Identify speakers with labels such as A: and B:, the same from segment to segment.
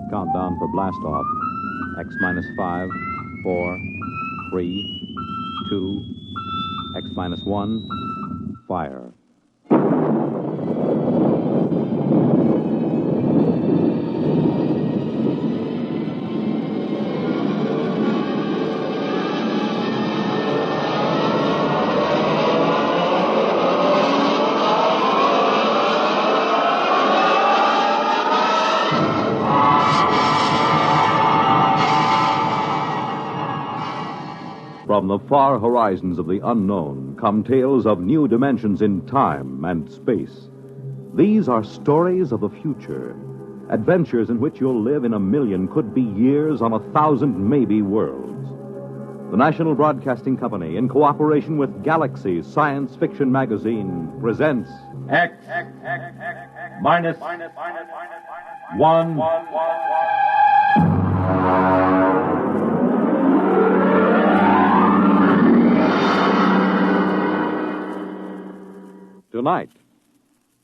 A: Countdown for blast off. X minus 5, 4, 3, 2, X minus 1, fire. From the far horizons of the unknown come tales of new dimensions in time and space. These are stories of the future, adventures in which you'll live in a million, could be years, on 1,000 maybe worlds. The National Broadcasting Company, in cooperation with Galaxy Science Fiction Magazine, presents
B: X minus 1.
A: Tonight,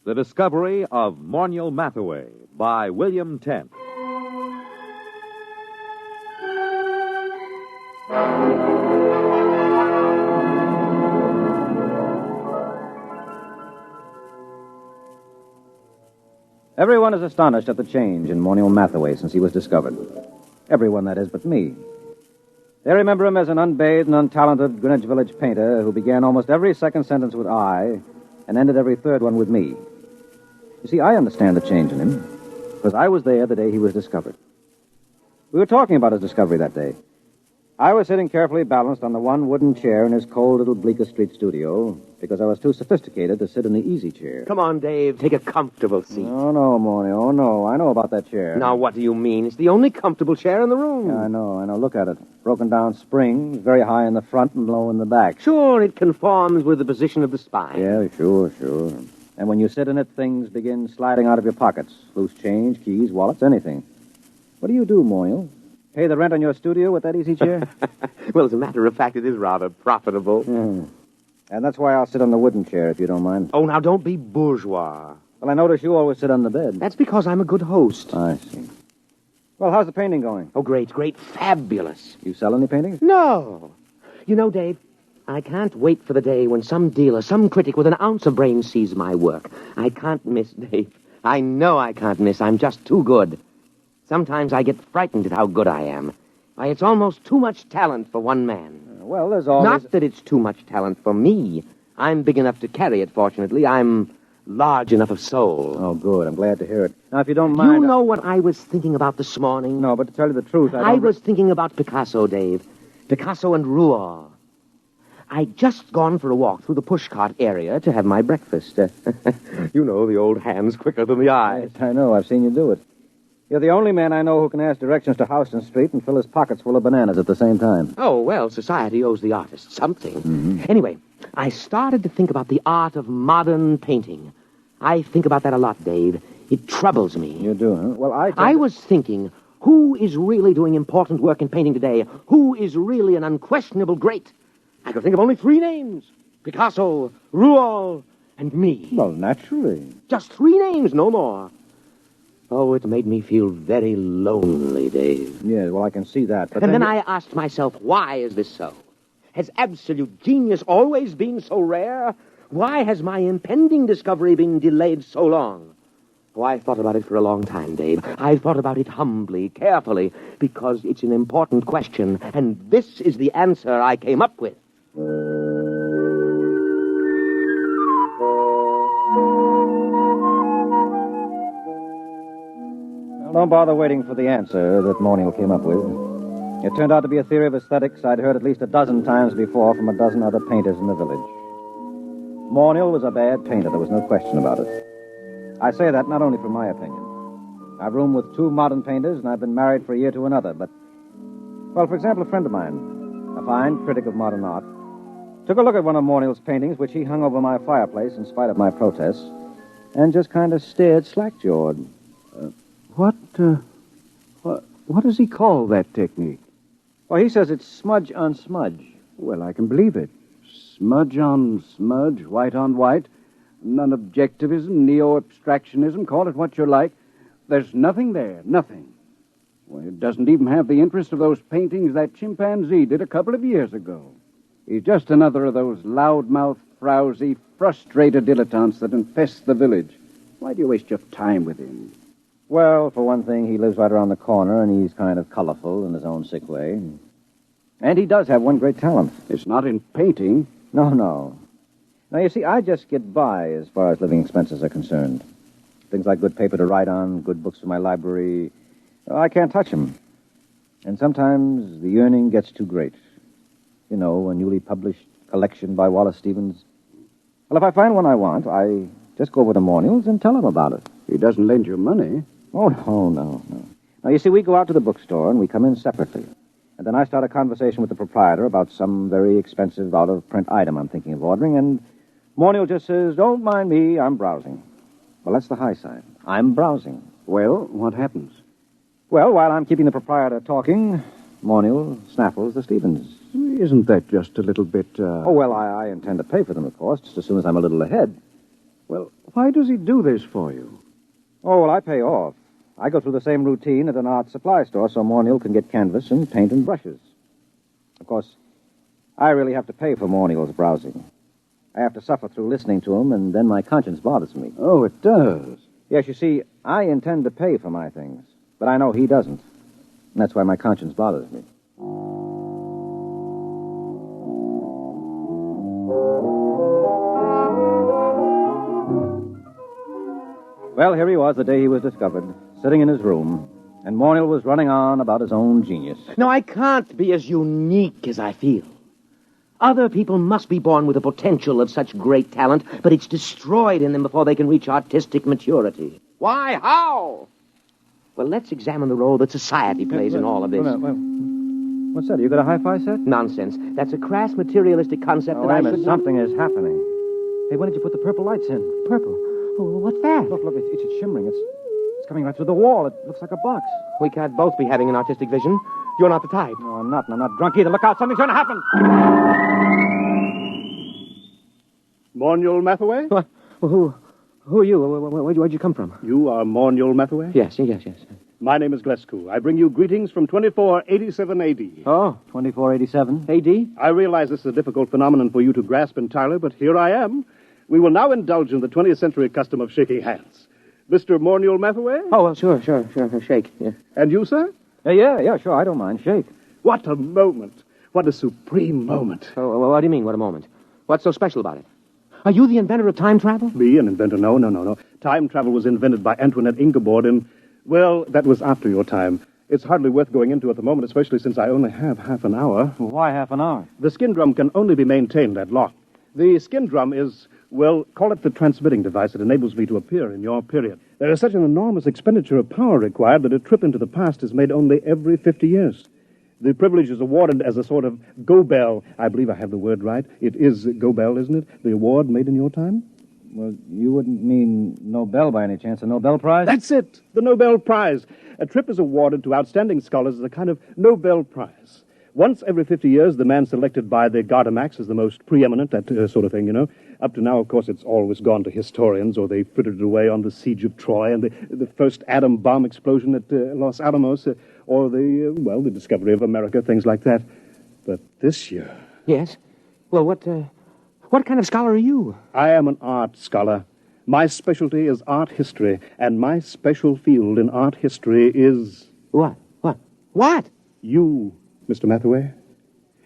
A: the discovery of Morniel Mathaway by William Tent.
C: Everyone is astonished at the change in Morniel Mathaway since he was discovered. Everyone, that is, but me. They remember him as an unbathed and untalented Greenwich Village painter who began almost every second sentence with I and ended every third one with me. You see, I understand the change in him, because I was there the day he was discovered. We were talking about his discovery that day. I was sitting carefully balanced on the one wooden chair in his cold little Bleecker Street studio, because I was too sophisticated to sit in the easy chair.
D: Come on, Dave. Take a comfortable seat.
C: Oh, no, Morny. Oh, no. I know about that chair.
D: Now, what do you mean? It's the only comfortable chair in the room.
C: Yeah, I know. Look at it. Broken down springs, very high in the front and low in the back.
D: Sure, it conforms with the position of the spine.
C: Yeah, sure. And when you sit in it, things begin sliding out of your pockets. Loose change, keys, wallets, anything. What do you do, Morniel? Pay the rent on your studio with that easy chair?
D: Well, as a matter of fact, it is rather profitable.
C: And that's why I'll sit on the wooden chair, if you don't mind.
D: Oh, now, don't be bourgeois.
C: Well, I notice you always sit on the bed.
D: That's because I'm a good host.
C: I see. Well, how's the painting going?
D: Oh, great, fabulous.
C: You sell any paintings?
D: No. You know, Dave, I can't wait for the day when some dealer, some critic with an ounce of brain sees my work. I can't miss, Dave. I know I can't miss. I'm just too good. Sometimes I get frightened at how good I am. Why, it's almost too much talent for one man.
C: Well, there's always...
D: Not that it's too much talent for me. I'm big enough to carry it, fortunately. I'm large enough of soul.
C: Oh, good. I'm glad to hear it. Now, if you don't mind...
D: You know what I was thinking about this morning?
C: No, but to tell you the truth,
D: I was thinking about Picasso, Dave. Picasso and Rouault. I'd just gone for a walk through the pushcart area to have my breakfast. You know, the old hand's quicker than the eye.
C: Yes, I know. I've seen you do it. You're the only man I know who can ask directions to Houston Street and fill his pockets full of bananas at the same time.
D: Oh, well, society owes the artist something.
C: Mm-hmm.
D: Anyway, I started to think about the art of modern painting. I think about that a lot, Dave. It troubles me.
C: You do, huh? Well,
D: I was thinking, who is really doing important work in painting today? Who is really an unquestionable great? I could think of only 3 names. Picasso, Rouault, and me.
C: Well, naturally.
D: Just 3 names, no more. Oh, it made me feel very lonely, Dave.
C: Yeah, well, I can see that. But
D: then I asked myself, why is this so? Has absolute genius always been so rare? Why has my impending discovery been delayed so long? Oh, I thought about it for a long time, Dave. I thought about it humbly, carefully, because it's an important question, and this is the answer I came up with.
C: Don't bother waiting for the answer that Morniel came up with. It turned out to be a theory of aesthetics I'd heard at least a dozen times before from a dozen other painters in the village. Morniel was a bad painter, there was no question about it. I say that not only from my opinion. I've roomed with 2 modern painters, and I've been married for a year to another, but... Well, for example, a friend of mine, a fine critic of modern art, took a look at one of Morniel's paintings, which he hung over my fireplace in spite of my protests, and just kind of stared slack-jawed.
E: What does he call that technique?
C: Well, he says it's smudge on smudge.
E: Well, I can believe it. Smudge on smudge, white on white. Non-objectivism, neo-abstractionism, call it what you like. There's nothing there, nothing. Well, it doesn't even have the interest of those paintings that chimpanzee did a couple of years ago. He's just another of those loudmouth, frowsy, frustrated dilettantes that infest the village. Why do you waste your time with him?
C: Well, for one thing, he lives right around the corner, and he's kind of colorful in his own sick way. And he does have one great talent.
E: It's not in painting.
C: No. Now, you see, I just get by as far as living expenses are concerned. Things like good paper to write on, good books for my library, I can't touch them. And sometimes the yearning gets too great. You know, a newly published collection by Wallace Stevens. Well, if I find one I want, I just go over to Morniel's and tell him about it.
E: He doesn't lend you money.
C: Oh, no. Now, you see, we go out to the bookstore and we come in separately. And then I start a conversation with the proprietor about some very expensive out-of-print item I'm thinking of ordering, and Morniel just says, "Don't mind me, I'm browsing." Well, that's the high side. I'm browsing.
E: Well, what happens?
C: Well, while I'm keeping the proprietor talking, Morniel snaffles the Stevens.
E: Isn't that just a little bit,
C: Oh, well, I intend to pay for them, of course, just as soon as I'm a little ahead.
E: Well, why does he do this for you?
C: Oh, well, I pay off. I go through the same routine at an art supply store so Morniel can get canvas and paint and brushes. Of course, I really have to pay for Morniel's browsing. I have to suffer through listening to him, and then my conscience bothers me.
E: Oh, it does.
C: Yes, you see, I intend to pay for my things, but I know he doesn't. And that's why my conscience bothers me. Well, here he was the day he was discovered, sitting in his room, and Morniel was running on about his own genius.
D: No, I can't be as unique as I feel. Other people must be born with the potential of such great talent, but it's destroyed in them before they can reach artistic maturity. Why? How? Well, let's examine the role that society plays in all of this.
C: What's that? You got a hi-fi set?
D: Nonsense. That's a crass materialistic concept that I should...
C: Something is happening. Hey, when did you put the purple lights in?
D: Purple? Oh, what's that?
C: Look, it's shimmering. It's coming right through the wall. It looks like a box.
D: We can't both be having an artistic vision. You're not the type.
C: No, I'm not, and I'm not drunk either. Look out, something's going to happen.
F: Morniel Mathaway?
D: What? Well, who are you? Where'd you come from?
F: You are Morniel Mathaway?
D: Yes.
F: My name is Glescu. I bring you greetings from 2487 A.D.
C: Oh, 2487.
D: A.D.?
F: I realize this is a difficult phenomenon for you to grasp entirely, but here I am. We will now indulge in the 20th century custom of shaking hands. Mr. Morniel Mathaway?
D: Oh, well, sure. Shake. Yeah.
F: And you, sir?
C: Yeah, sure. I don't mind. Shake.
F: What a moment. What a supreme moment.
D: Oh, well, what do you mean, what a moment? What's so special about it? Are you the inventor of time travel?
F: Me, an inventor? No. Time travel was invented by Antoinette Ingeborg in... Well, that was after your time. It's hardly worth going into at the moment, especially since I only have half an hour.
C: Well, why half an hour?
F: The skin drum can only be maintained that long. The skin drum is, well, call it the transmitting device that enables me to appear in your period. There is such an enormous expenditure of power required that a trip into the past is made only every 50 years. The privilege is awarded as a sort of go-bell. I believe I have the word right. It is go-bell, isn't it? The award made in your time?
C: Well, you wouldn't mean Nobel by any chance, a Nobel Prize?
F: That's it, the Nobel Prize. A trip is awarded to outstanding scholars as a kind of Nobel Prize. Once every 50 years, the man selected by the Gardemax is the most preeminent, that sort of thing, you know. Up to now, of course, it's always gone to historians, or they frittered it away on the siege of Troy and the first atom bomb explosion at Los Alamos, or the discovery of America, things like that. But this year...
D: Yes? Well, what kind of scholar are you?
F: I am an art scholar. My specialty is art history, and my special field in art history is...
D: What?
F: You, Mr. Mathaway.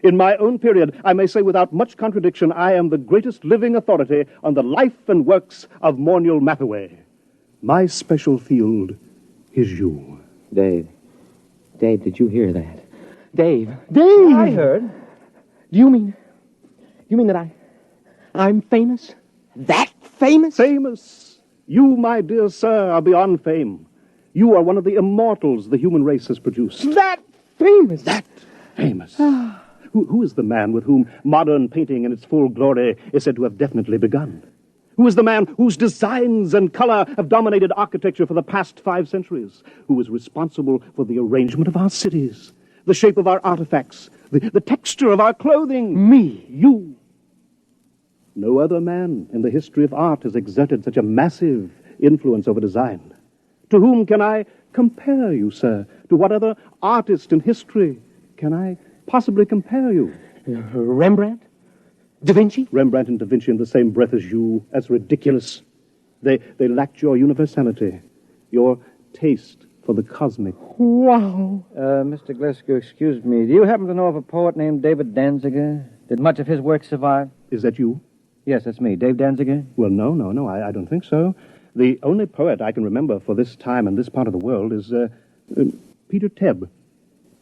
F: In my own period, I may say without much contradiction, I am the greatest living authority on the life and works of Morniel Mathaway. My special field is you.
D: Dave, did you hear that? Dave!
C: I heard.
D: Do you mean that I'm famous? That famous?
F: Famous? You, my dear sir, are beyond fame. You are one of the immortals the human race has produced.
D: That famous?
F: That famous. Who is the man with whom modern painting in its full glory is said to have definitely begun? Who is the man whose designs and color have dominated architecture for the past 5 centuries? Who is responsible for the arrangement of our cities, the shape of our artifacts, the texture of our clothing?
D: Me.
F: You. No other man in the history of art has exerted such a massive influence over design. To whom can I compare you, sir? To what other artist in history can I possibly compare you?
D: Rembrandt? Da Vinci?
F: Rembrandt and Da Vinci in the same breath as you, as ridiculous. They lacked your universality, your taste for the cosmic.
D: Wow.
C: Mr. Glasgow, excuse me. Do you happen to know of a poet named David Danziger? Did much of his work survive?
F: Is that you?
C: Yes, that's me. Dave Danziger?
F: Well, no, I don't think so. The only poet I can remember for this time and this part of the world is Peter Tebb.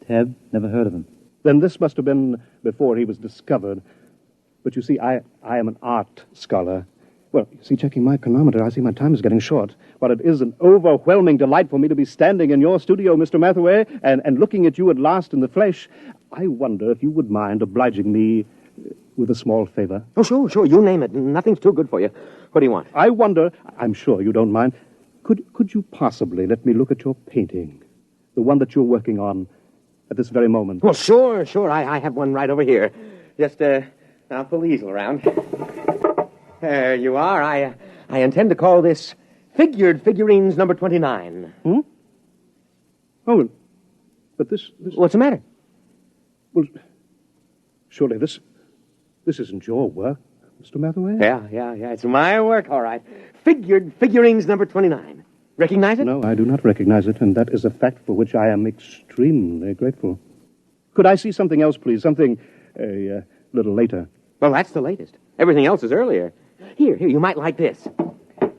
C: Tebb? Never heard of him.
F: Then this must have been before he was discovered. But you see, I am an art scholar. Well, you see, checking my chronometer, I see my time is getting short. But it is an overwhelming delight for me to be standing in your studio, Mr. Mathaway, and looking at you at last in the flesh. I wonder if you would mind obliging me with a small favor.
D: Oh, sure. You name it. Nothing's too good for you. What do you want?
F: I wonder, I'm sure you don't mind, could you possibly let me look at your painting? The one that you're working on at this very moment.
D: Well, sure. I have one right over here. Just, I'll pull the easel around. There you are. I intend to call this Figured Figurines number 29.
F: Oh, but this...
D: What's the matter?
F: Well, surely this isn't your work, Mr. Mathaway?
D: Yeah. It's my work, all right. Figured Figurines number 29. Recognize it?
F: No, I do not recognize it, and that is a fact for which I am extremely grateful. Could I see something else, please? Something a little later.
D: Well, that's the latest. Everything else is earlier. Here, you might like this.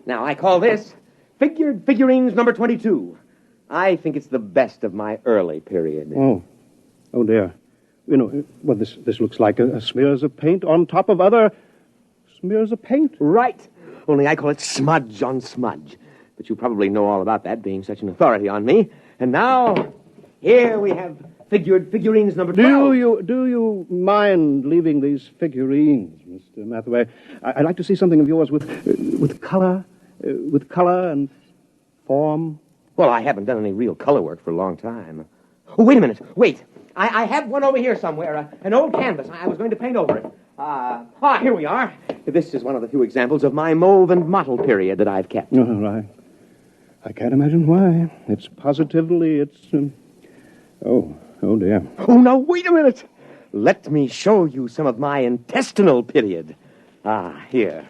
D: Now, I call this Figured Figurines number 22. I think it's the best of my early period.
F: Oh, dear. You know, well, this looks like a smears of paint on top of other smears of paint.
D: Right. Only I call it smudge on smudge. But you probably know all about that, being such an authority on me. And now, here we have Figured Figurines number 12.
F: Do you mind leaving these figurines, Mr. Mathaway? I'd like to see something of yours with color and form.
D: Well, I haven't done any real color work for a long time. Oh, wait a minute. Wait. I have one over here somewhere, an old canvas. I was going to paint over it. Here we are. This is one of the few examples of my mauve and mottled period that I've kept.
F: Oh, right. I can't imagine why. It's positively, Oh, dear.
D: Oh, now, wait a minute. Let me show you some of my intestinal period. Here.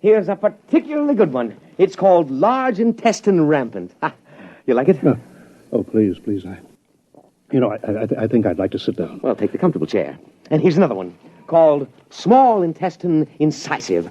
D: Here's a particularly good one. It's called Large Intestine Rampant. You like it?
F: Oh, please. I think I'd like to sit down.
D: Well, take the comfortable chair. And here's another one called Small Intestine Incisive.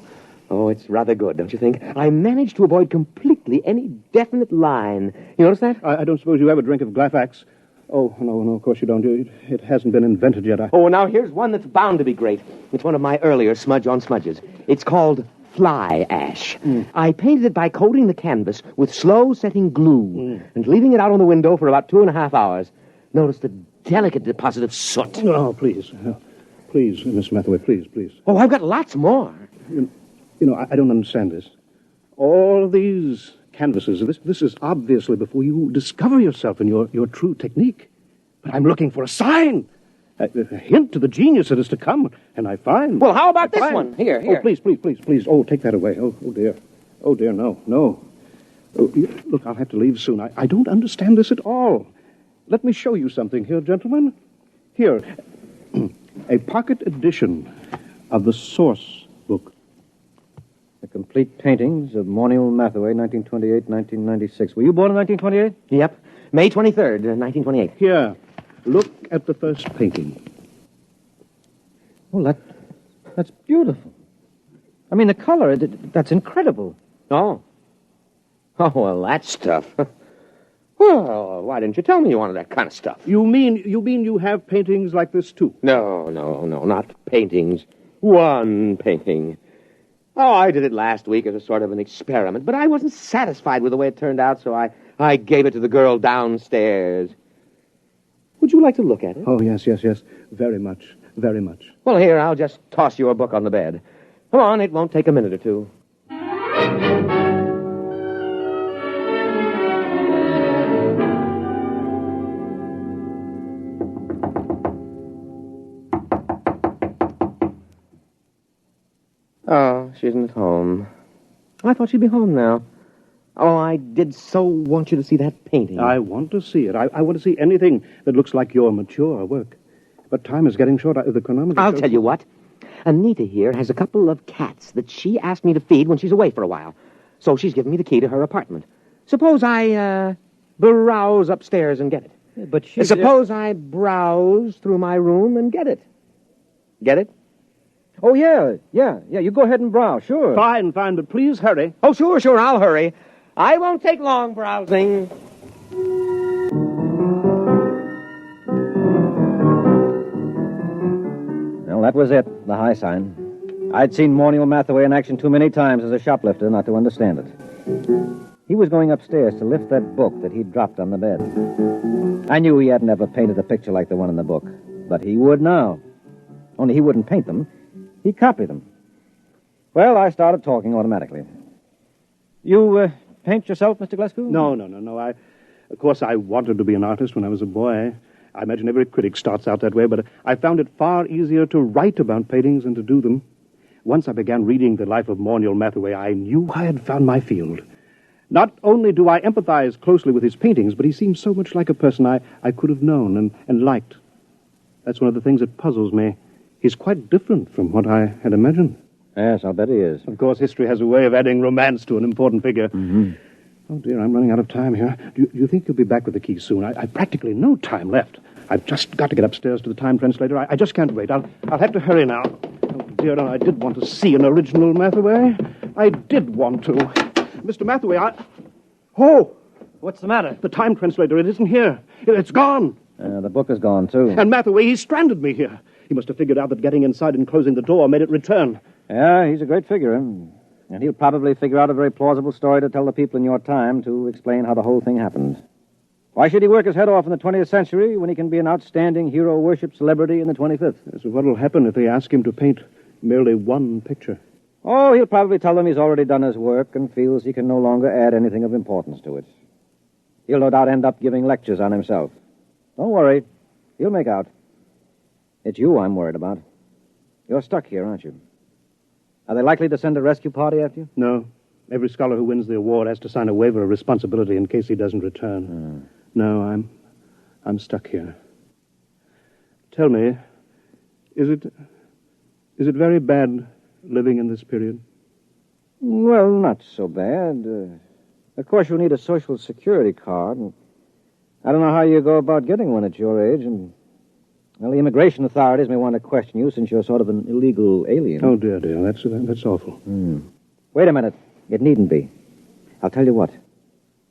D: Oh, it's rather good, don't you think? I managed to avoid completely any definite line. You notice that?
F: I don't suppose you have a drink of Glafax. Oh, no, of course you don't. It hasn't been invented yet.
D: Oh, now here's one that's bound to be great. It's one of my earlier smudge on smudges. It's called Fly Ash. I painted it by coating the canvas with slow-setting glue and leaving it out on the window for about 2.5 hours. Notice the delicate deposit of soot.
F: Oh, please. Please, Miss Mathaway, please.
D: Oh, I've got lots more.
F: You know, I don't understand this. All these canvases, this is obviously before you discover yourself and your true technique. But I'm looking for a sign, a hint to the genius that is to come, and I find...
D: Well, how about this one? Here.
F: Oh, please. Oh, take that away. Oh, dear. Oh, dear, no. Oh, look, I'll have to leave soon. I don't understand this at all. Let me show you something here, gentlemen. Here, a pocket edition of the source book.
C: The complete paintings of Morniel Mathaway, 1928-1996. Were you born in 1928?
D: Yep. May 23rd, 1928.
F: Here, look at the first painting.
C: Well, that's beautiful. I mean, the color, that's incredible.
D: Oh, well, that stuff. Well, why didn't you tell me you wanted that kind of stuff?
F: You mean you have paintings like this, too?
D: No, not paintings. One painting. Oh, I did it last week as a sort of an experiment, but I wasn't satisfied with the way it turned out, so I gave it to the girl downstairs. Would you like to look at it?
F: Oh, yes. Very much.
D: Well, here, I'll just toss your book on the bed. Come on, it won't take a minute or two. Oh, she isn't at home. I thought she'd be home now. Oh, I did so want you to see that painting.
F: I want to see it. I want to see anything that looks like your mature work. But time is getting short. The chronometer...
D: I'll tell you what. Anita here has a couple of cats that she asked me to feed when she's away for a while. So she's given me the key to her apartment. Suppose I, browse upstairs and get it.
C: Yeah, but
D: Suppose I browse through my room and get it. Get it?
C: Oh, yeah. You go ahead and browse, sure.
F: Fine, but please hurry.
D: Oh, sure, I'll hurry. I won't take long browsing.
C: Well, that was it, the high sign. I'd seen Morniel Mathaway in action too many times as a shoplifter not to understand it. He was going upstairs to lift that book that he'd dropped on the bed. I knew he hadn't ever painted a picture like the one in the book, but he would now. Only he wouldn't paint them. He'd copy them. Well, I started talking automatically. You, paint yourself, Mr. Glasgow?
F: No. Of course, I wanted to be an artist when I was a boy. I imagine every critic starts out that way, but I found it far easier to write about paintings than to do them. Once I began reading the life of Morniel Mathaway, I knew I had found my field. Not only do I empathize closely with his paintings, but he seems so much like a person I could have known and liked. That's one of the things that puzzles me. He's quite different from what I had imagined.
C: Yes, I'll bet he is.
F: Of course, history has a way of adding romance to an important figure.
C: Mm-hmm.
F: Oh, dear, I'm running out of time here. Do you think you'll be back with the key soon? I've practically no time left. I've just got to get upstairs to the time translator. I just can't wait. I'll have to hurry now. Oh, dear, no, I did want to see an original Mathaway. I did want to. Mr. Mathaway, Oh!
C: What's the matter?
F: The time translator, it isn't here. It's gone.
C: The book is gone, too.
F: And Mathaway, he stranded me here. He must have figured out that getting inside and closing the door made it return.
C: Yeah, he's a great figure. And he'll probably figure out a very plausible story to tell the people in your time to explain how the whole thing happened. Why should he work his head off in the 20th century when he can be an outstanding hero-worship celebrity in the 25th?
F: So what'll happen if they ask him to paint merely one picture?
C: Oh, he'll probably tell them he's already done his work and feels he can no longer add anything of importance to it. He'll no doubt end up giving lectures on himself. Don't worry. He'll make out. It's you I'm worried about. You're stuck here, aren't you? Are they likely to send a rescue party after you?
F: No. Every scholar who wins the award has to sign a waiver of responsibility in case he doesn't return. No, I'm stuck here. Tell me, is it very bad living in this period?
C: Well, not so bad. Of course, you'll need a Social Security card. And I don't know how you go about getting one at your age. And, well, the immigration authorities may want to question you since you're sort of an illegal alien.
F: Oh, dear. That's awful.
C: Wait a minute. It needn't be. I'll tell you what.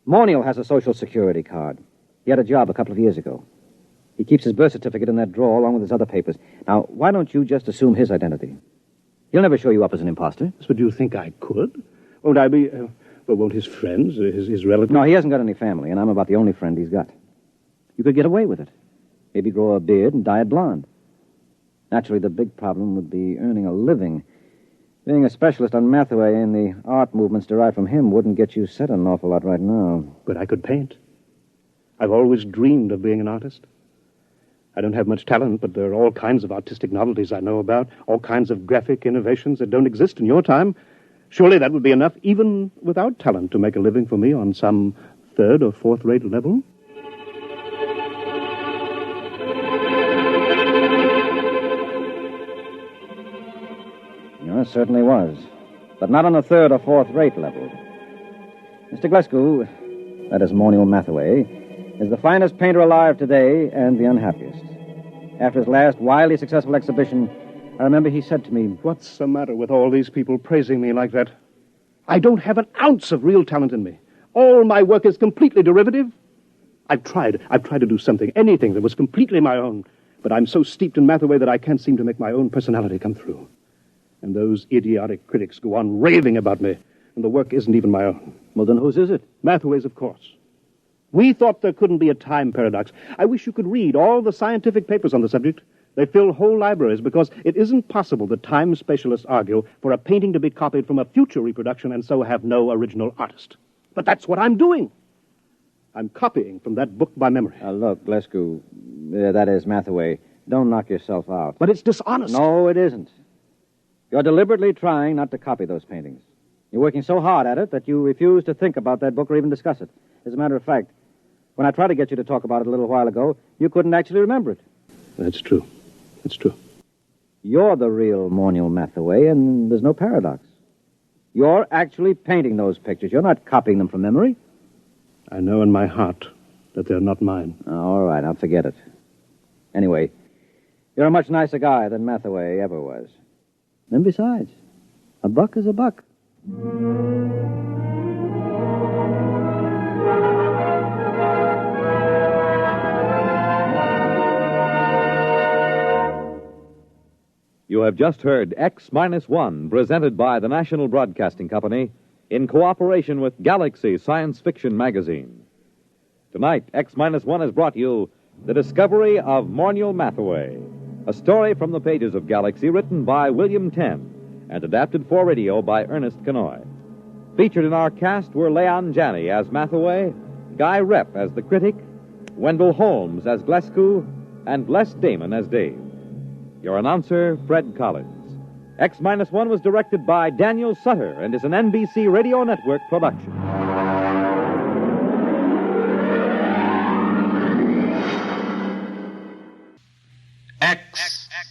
C: Morniel has a Social Security card. He had a job a couple of years ago. He keeps his birth certificate in that drawer along with his other papers. Now, why don't you just assume his identity? He'll never show you up as an imposter.
F: But do you think I could? Won't I be... won't his friends, his relatives...
C: No, he hasn't got any family, and I'm about the only friend he's got. You could get away with it. Maybe grow a beard and dye it blonde. Naturally, the big problem would be earning a living. Being a specialist on Mathaway and the art movements derived from him wouldn't get you set an awful lot right now.
F: But I could paint. I've always dreamed of being an artist. I don't have much talent, but there are all kinds of artistic novelties I know about, all kinds of graphic innovations that don't exist in your time. Surely that would be enough, even without talent, to make a living for me on some third or fourth-rate level.
C: It certainly was. But not on a third or fourth-rate level. Mr. Glasgow, that is Morniel Mathaway, is the finest painter alive today and the unhappiest. After his last wildly successful exhibition, I remember he said to me,
F: "What's the matter with all these people praising me like that? I don't have an ounce of real talent in me. All my work is completely derivative. I've tried to do something, anything that was completely my own, but I'm so steeped in Mathaway that I can't seem to make my own personality come through. And those idiotic critics go on raving about me, and the work isn't even my own."
C: Well, then whose is it?
F: Mathaway's, of course. We thought there couldn't be a time paradox. I wish you could read all the scientific papers on the subject. They fill whole libraries because it isn't possible that time specialists argue for a painting to be copied from a future reproduction and so have no original artist. But that's what I'm doing. I'm copying from that book by memory.
C: Look, Glasgow, that is Mathaway. Don't knock yourself out.
F: But it's dishonest.
C: No, it isn't. You're deliberately trying not to copy those paintings. You're working so hard at it that you refuse to think about that book or even discuss it. As a matter of fact, when I tried to get you to talk about it a little while ago, you couldn't actually remember it.
F: That's true. That's true.
C: You're the real Morniel Mathaway, and there's no paradox. You're actually painting those pictures. You're not copying them from memory.
F: I know in my heart that they're not mine.
C: All right, I'll forget it. Anyway, you're a much nicer guy than Mathaway ever was. And besides, a buck is a buck.
A: You have just heard X-1, presented by the National Broadcasting Company in cooperation with Galaxy Science Fiction Magazine. Tonight, X-1 has brought you The Discovery of Morniel Mathaway, a story from the pages of Galaxy written by William Tenn and adapted for radio by Ernest Kenoy. Featured in our cast were Leon Janney as Mathaway, Guy Rep as the critic, Wendell Holmes as Glescu, and Les Damon as Dave. Your announcer, Fred Collins. X-1 was directed by Daniel Sutter and is an NBC Radio Network production.
B: X-1